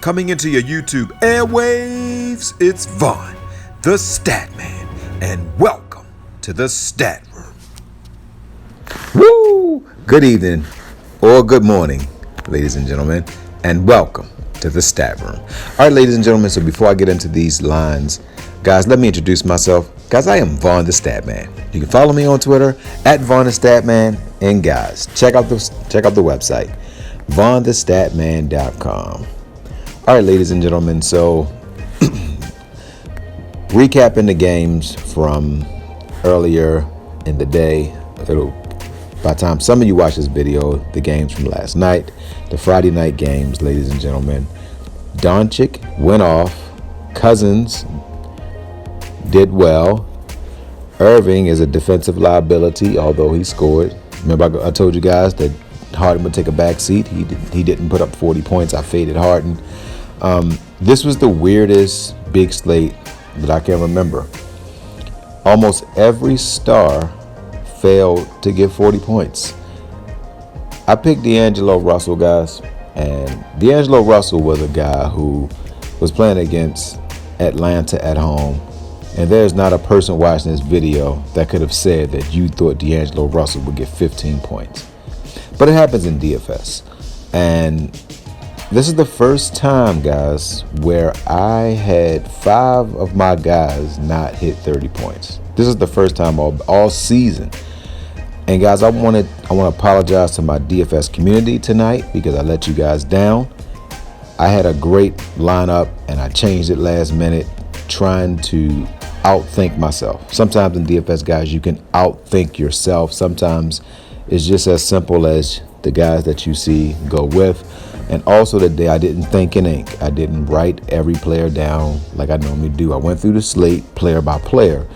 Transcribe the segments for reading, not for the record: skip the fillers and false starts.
Coming into your YouTube airwaves, it's Vaughn, the Stat Man, and welcome to the Stat Room. Woo! Good evening or good morning, ladies and gentlemen, and welcome to the Stat Room. All right, ladies and gentlemen, so before I get into these lines, guys, let me introduce myself. Guys, I am Vaughn the Stat Man. You can follow me on Twitter at Vaughn the Stat Man, and guys, check out the website, vaughnthestatman.com. All right, ladies and gentlemen, so recapping the games from earlier in the day. By the time some of you watch this video, the games from last night, the Friday night games, ladies and gentlemen. Doncic went off. Cousins did well. Irving is a defensive liability, although he scored. Remember, I told you guys that Harden would take a back seat. He didn't put up 40 points. I faded Harden. This was the weirdest big slate that I can remember. Almost every star failed to get 40 points. I picked D'Angelo Russell, guys, and D'Angelo Russell was a guy who was playing against Atlanta at home, and there's not a person watching this video that could have said that you thought D'Angelo Russell would get 15 points. But it happens in DFS, and this is the first time, guys, where I had 5 of my guys not hit 30 points. This is the first time all season. And guys, I want to apologize to my DFS community tonight because I let you guys down. I had a great lineup and I changed it last minute, trying to outthink myself. Sometimes in DFS, guys, you can outthink yourself. Sometimes it's just as simple as the guys that you see go with. And also today, I didn't think in ink. I didn't write every player down like I normally do. I went through the slate player by player,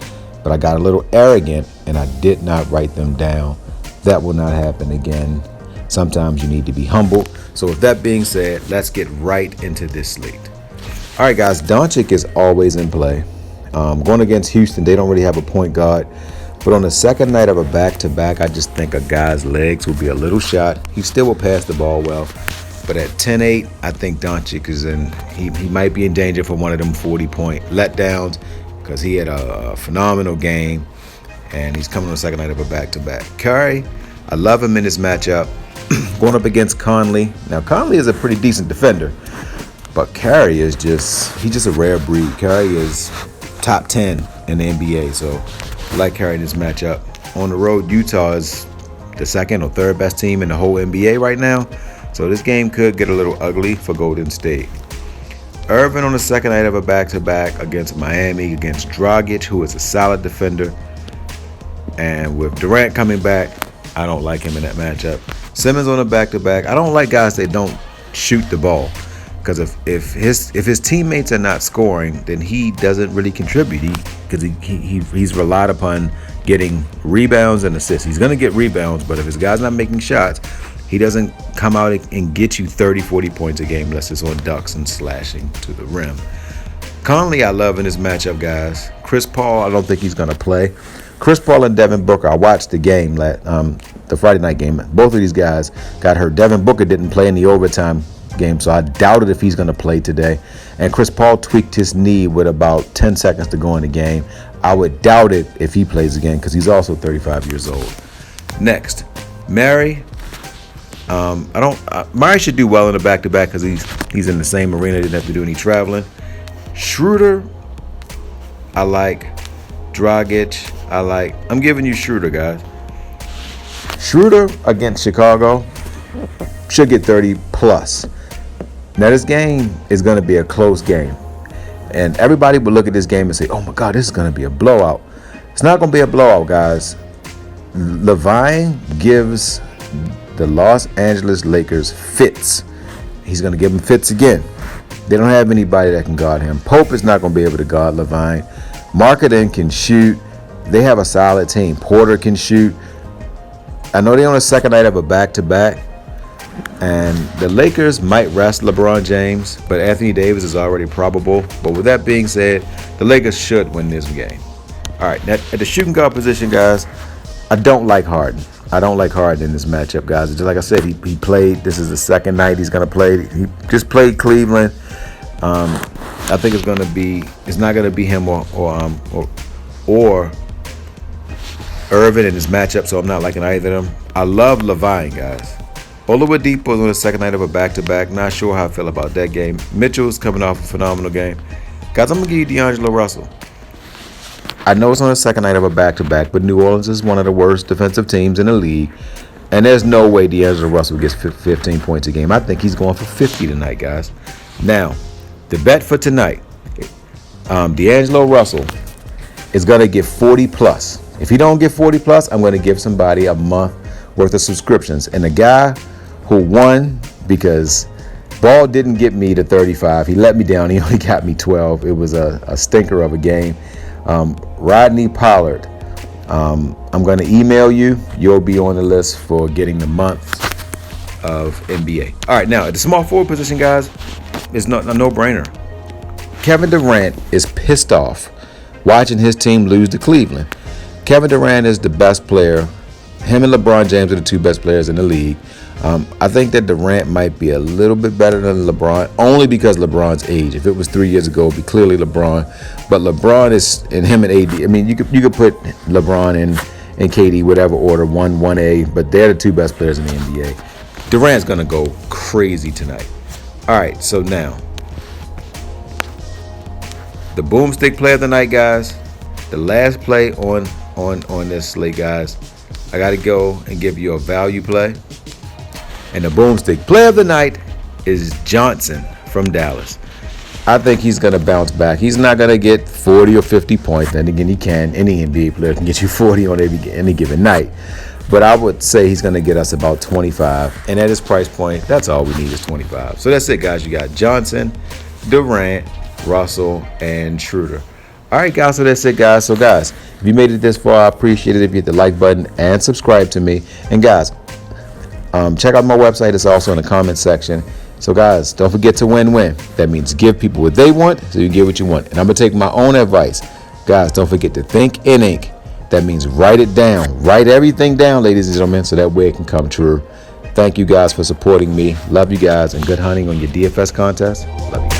but I got a little arrogant and I did not write them down. That will not happen again. Sometimes you need to be humble. So with that being said, let's get right into this slate. All right, guys, Doncic is always in play. Going against Houston, they don't really have a point guard. But on the second night of a back-to-back, I just think a guy's legs will be a little shot. He still will pass the ball well. But at 10-8, I think Doncic is he might be in danger for one of them 40-point letdowns because he had a phenomenal game, and he's coming on the second night of a back-to-back. Curry, I love him in this matchup. Going up against Conley. Now, Conley is a pretty decent defender, but Curry is he's just a rare breed. Curry is top 10 in the NBA, so I like Curry in this matchup. On the road, Utah is the second or third best team in the whole NBA right now. So this game could get a little ugly for Golden State. Irving on the second night of a back-to-back against Miami, against Dragic, who is a solid defender. And with Durant coming back, I don't like him in that matchup. Simmons on a back-to-back. I don't like guys that don't shoot the ball. Because if his teammates are not scoring, then he doesn't really contribute. Because he's relied upon getting rebounds and assists. He's going to get rebounds, but if his guy's not making shots, he doesn't come out and get you 30, 40 points a game unless it's on ducks and slashing to the rim. Conley, I love in this matchup, guys. Chris Paul, I don't think he's going to play. Chris Paul and Devin Booker, I watched the game, the Friday night game. Both of these guys got hurt. Devin Booker didn't play in the overtime game, so I doubted if he's going to play today. And Chris Paul tweaked his knee with about 10 seconds to go in the game. I would doubt it if he plays again because he's also 35 years old. Next, Murray. Murray should do well in the back-to-back because he's in the same arena. Didn't have to do any traveling. Schroeder, I like. Dragic, I like. I'm giving you Schroeder, guys. Schroeder against Chicago should get 30 plus. Now this game is going to be a close game, and everybody will look at this game and say, "Oh my God, this is going to be a blowout." It's not going to be a blowout, guys. Levine gives the Los Angeles Lakers fits. He's going to give them fits again. They don't have anybody that can guard him. Pope is not going to be able to guard Levine. Marketing can shoot. They have a solid team. Porter can shoot. I know they're on the second night of a back-to-back, and the Lakers might rest LeBron James, but Anthony Davis is already probable. But with that being said, the Lakers should win this game. All right, at the shooting guard position, guys, I don't like Harden. I don't like Harden in this matchup, guys. Just like I said, he played. This is the second night he's going to play. He just played Cleveland. I think it's not going to be him or Irvin in his matchup, so I'm not liking either of them. I love Levine, guys. Oladipo is on the second night of a back-to-back. Not sure how I feel about that game. Mitchell's coming off a phenomenal game. Guys, I'm going to give you D'Angelo Russell. I know it's on the second night of a back-to-back, but New Orleans is one of the worst defensive teams in the league. And there's no way D'Angelo Russell gets 15 points a game. I think he's going for 50 tonight, guys. Now, the bet for tonight, D'Angelo Russell is going to get 40 plus. If he don't get 40 plus, I'm going to give somebody a month worth of subscriptions. And the guy who won, because Ball didn't get me to 35. He let me down. He only got me 12. It was a stinker of a game. Rodney Pollard, I'm going to email you. You'll be on the list for getting the month of NBA. All right, now at the small forward position, guys, it's not a no-brainer. Kevin Durant is pissed off watching his team lose to Cleveland. Kevin Durant is the best player. Him and LeBron James are the two best players in the league. I think that Durant might be a little bit better than LeBron, only because LeBron's age. If it was 3 years ago, it'd be clearly LeBron. But LeBron is, and him and AD, I mean, you could put LeBron and KD, whatever order, 1A, but they're the two best players in the NBA. Durant's going to go crazy tonight. All right, so now, the boomstick play of the night, guys, the last play on this slate, guys, I got to go and give you a value play. And the boomstick play of the night is Johnson from Dallas. I think he's going to bounce back. He's not going to get 40 or 50 points. Then again, he can. Any NBA player can get you 40 on any given night. But I would say he's going to get us about 25. And at his price point, that's all we need is 25. So that's it, guys. You got Johnson, Durant, Russell, and Schroeder. All right, guys. So that's it, guys. So, guys, if you made it this far, I appreciate it if you hit the like button and subscribe to me. And, guys, check out my website. It's also in the comment section. So, guys, don't forget to win-win. That means give people what they want so you get what you want. And I'm going to take my own advice. Guys, don't forget to think in ink. That means write it down. Write everything down, ladies and gentlemen, so that way it can come true. Thank you guys for supporting me. Love you guys, and good hunting on your DFS contest. Love you.